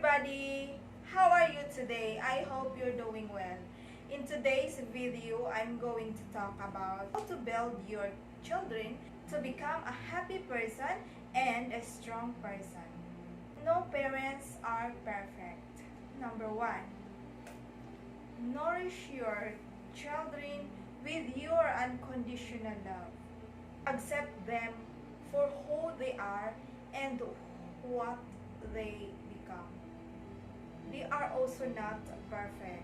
everybody! How are you today? I hope you're doing well. In today's video, I'm going to talk about how to build your children to become a happy person and a strong person. No parents are perfect. Number one, nourish your children with your unconditional love. Accept them for who they are and what they become. They are also not perfect.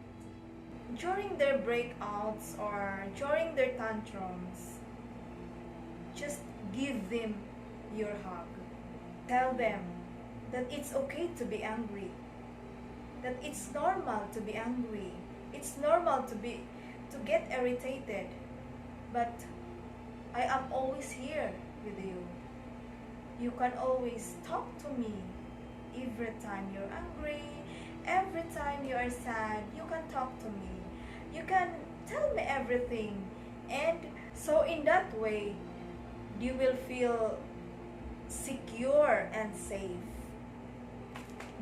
During their breakouts or during their tantrums, just give them your hug. Tell them that it's okay to be angry. That it's normal to be angry. It's normal to get irritated. But I am always here with you. You can always talk to me. Every time you're angry, every time you are sad, you can talk to me. You can tell me everything. And so in that way, you will feel secure and safe.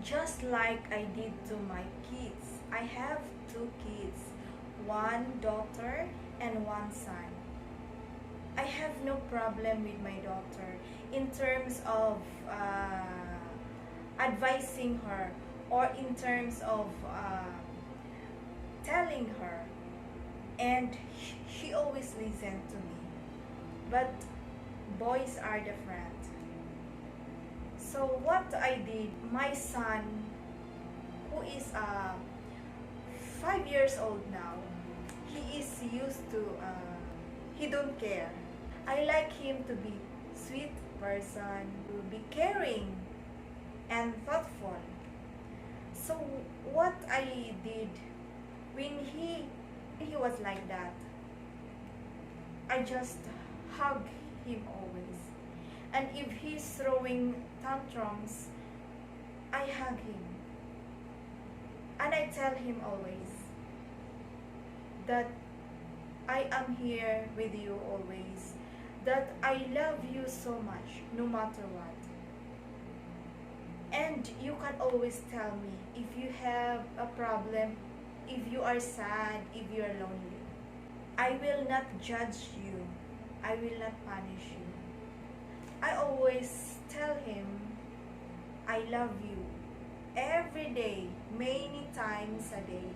Just like I did to my kids. I have two kids, one daughter and one son. I have no problem with my daughter in terms of advising her or in terms of telling her, and she always listened to me. But boys are different. So what I did, my son, who is 5 years old now, he is used to he don't care. I like him to be sweet person, to be caring and thoughtful. So what I did when he was like that, I just hug him always. And if he's throwing tantrums, I hug him. And I tell him always that I am here with you always, that I love you so much no matter what. And you can always tell me if you have a problem, if you are sad, if you are lonely. I will not judge you. I will not punish you. I always tell him I love you every day, many times a day.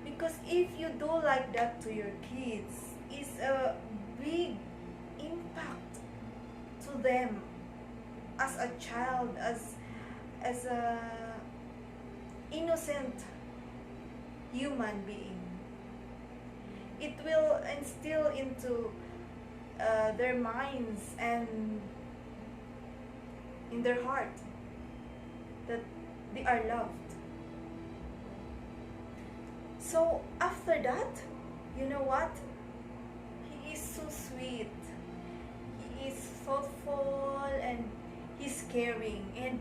Because if you do like that to your kids, it's a big impact to them as a child, as a innocent human being. It will instill into their minds and in their heart that they are loved. So after that, you know what? He is so sweet. He is thoughtful and he's caring. And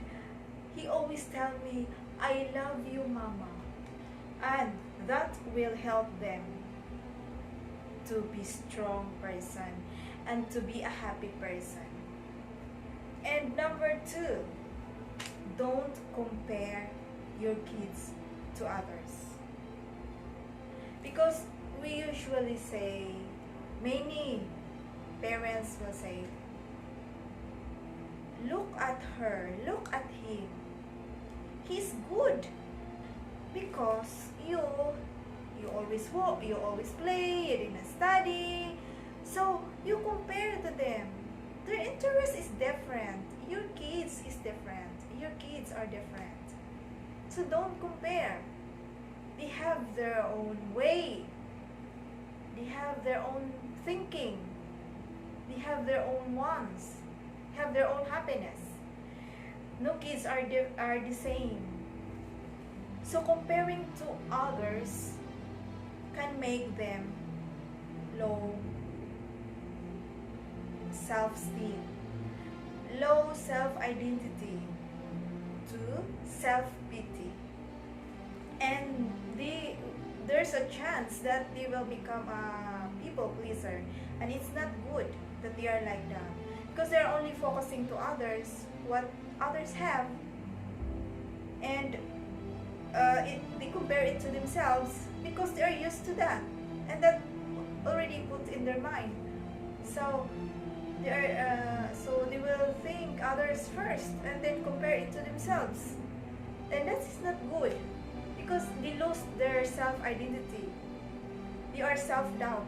he always tell me, I love you, Mama. And that will help them to be strong person and to be a happy person. And number two, don't compare your kids to others. Because we usually say, many parents will say, look at her, look at him. He's good because you always walk, you always play, you didn't study. So you compare to them. Their interest is different. Your kids is different. Your kids are different. So don't compare. They have their own way. They have their own thinking. They have their own wants. They have their own happiness. No kids are the same. So comparing to others can make them low self-esteem, low self-identity, to self-pity. And there's a chance that they will become a people pleaser, and it's not good that they are like that because they're only focusing to others, what others have, and they compare it to themselves because they are used to that, and that already put in their mind. So they will think others first and then compare it to themselves, and that is not good because they lost their self-identity. They are self-doubt.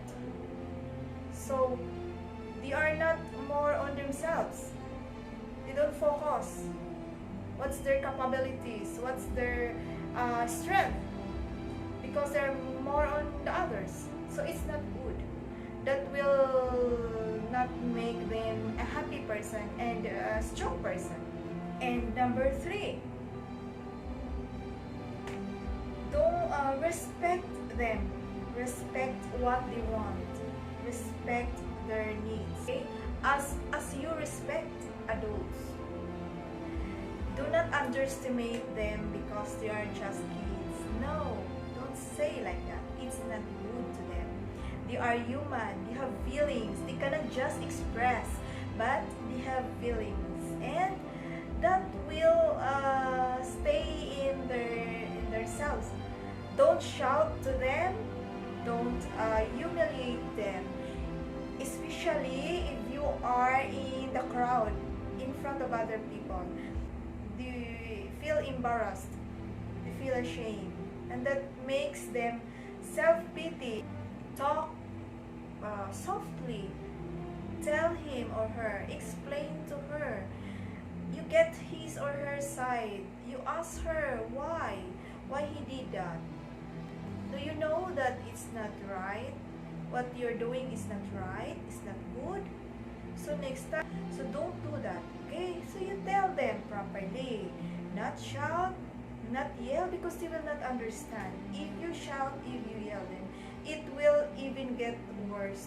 So they are not more on themselves. They don't focus. What's their capabilities? What's their strength? Because they're more on the others. So it's not good. That will not make them a happy person and a strong person. And number 3, don't respect them. Respect what they want. Respect their needs. Okay? As you respect adults, do not underestimate them because they are just kids. No, don't say like that. It's not good to them. They are human. They have feelings. They cannot just express, but they have feelings, and that will stay in their selves. Don't shout to them. Don't humiliate them, especially if you are in the crowd in front of other people. They feel embarrassed, they feel ashamed, and that makes them self-pity. Talk softly, tell him or her, explain to her. You get his or her side. You ask her why he did that. Do you know that it's not right? What you're doing is not right, it's not good. So next time, so don't do that, okay? So you tell them properly, not shout, not yell, because they will not understand. If you shout, if you yell them, it will even get worse,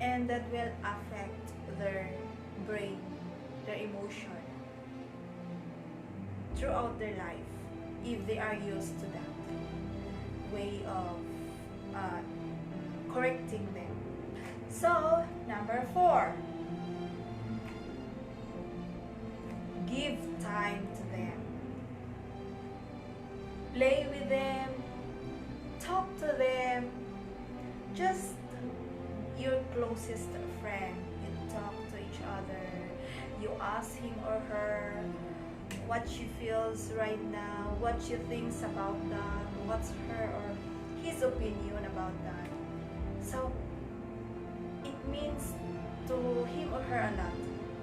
and that will affect their brain, their emotion throughout their life if they are used to that way of correcting them. So, number 4, give time to them. Play with them, talk to them, just your closest friend. You talk to each other, you ask him or her what she feels right now, what she thinks about that, what's her or his opinion about that. So it means to him or her a lot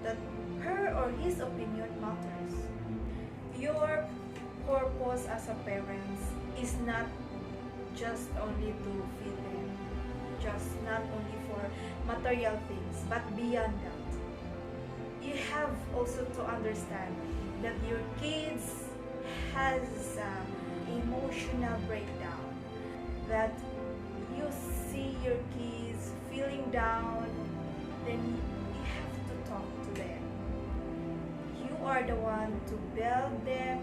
that her or his opinion matters. Your purpose as a parent is not just only to feed them, just not only for material things, but beyond that. You have also to understand that your kids has emotional breakdown, that you see your kids feeling down, then you have to talk to them. You are the one to build them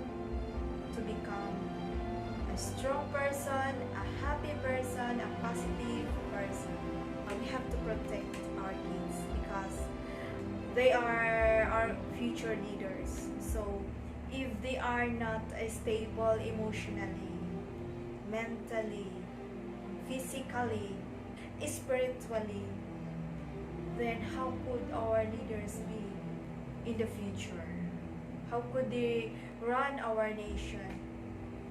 to become a strong person, a happy person, a positive person. We have to protect our kids because they are our future leaders. So if they are not stable emotionally, mentally, physically, spiritually, then how could our leaders be in the future? How could they run our nation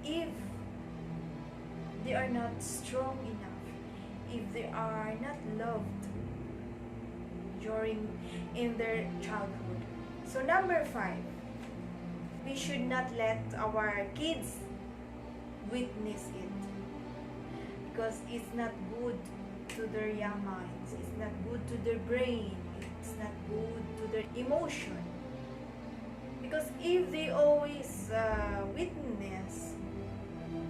if they are not strong enough, if they are not loved in their childhood? So number 5, we should not let our kids witness it because it's not good to their young minds, it's not good to their brain, it's not good to their emotion. Because if they always witness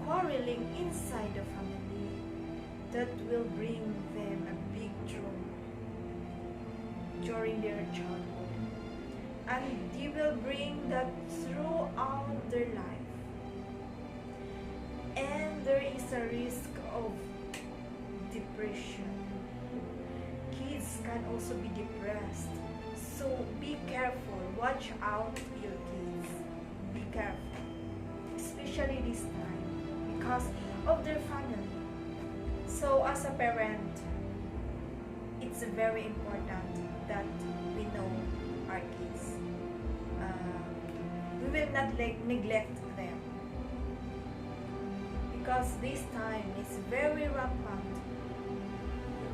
quarreling inside the family, that will bring them a big trauma during their childhood, and they will bring that throughout their life, and there is a risk of depression. Kids can also be depressed, so be careful. Watch out your kids. Be careful. especially this time, because of their family. So as a parent, it's very important that we know our kids. We will not neglect them, because this time is very rampant.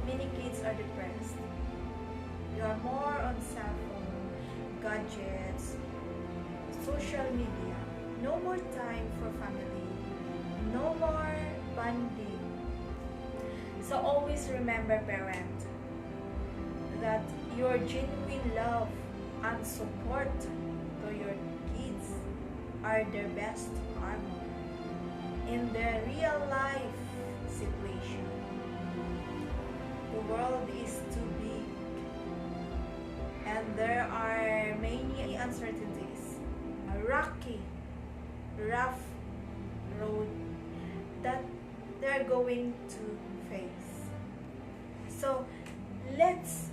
Many kids are depressed. They are more on cell phone, gadgets, social media. No more time for family. No more bonding. So always remember, parent, that your genuine love and support to your kids are their best armor in their real life situation. The world is too big, and there are many uncertainties, a rocky, rough road that they're going to face. So let's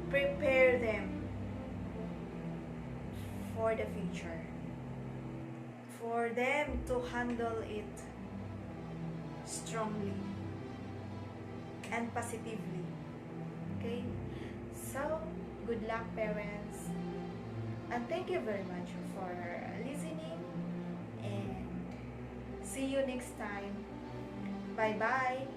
prepare them for the future, for them to handle it strongly and positively. Okay? So, good luck, parents. And thank you very much for listening. And see you next time. Bye-bye.